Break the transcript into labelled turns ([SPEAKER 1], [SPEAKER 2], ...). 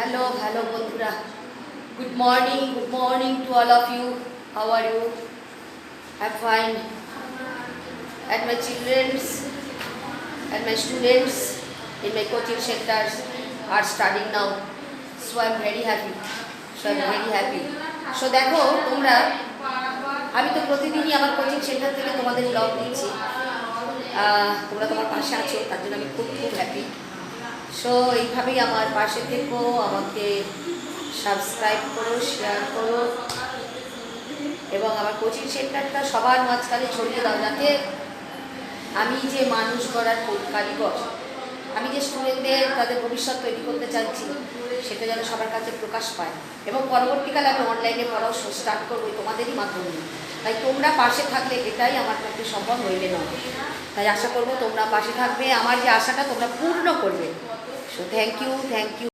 [SPEAKER 1] Hello বন্ধুরা। Good morning to all of you. How are you? I'm fine. And my childrens and my students in my coaching centers are studying now. So I'm very happy. So দেখো তোমরা, আমি তো প্রতিদিনই আমার coaching centre থেকে তোমাদের blog দিচ্ছি। তোমরা তোমার পাশে আছো, তার জন্য আমি খুব হ্যাপি। সো এইভাবেই আমার পাশে থেকো, আমাকে সাবস্ক্রাইব করো, শেয়ার করো এবং আমার কোচিং সেন্টারটা সবার মাঝখানে ছড়িয়ে দাও, যাতে আমি যে মানুষ গড়ার কারিগর, আমি যে স্টুডেন্টদের তাদের ভবিষ্যৎ তৈরি করতে চাইছি, সেটা যেন সবার কাছে প্রকাশ পায়। এবং পরবর্তীকালে আমি অনলাইনে পড়াও স্টার্ট করবো তোমাদেরই মাধ্যমে। তাই তোমরা পাশে থাকলে এটাই আমার পক্ষে সম্ভব, হইলে নয়। তাই আশা করবো তোমরা পাশে থাকবে, আমার যে আশাটা তোমরা পূর্ণ করবে। So thank you.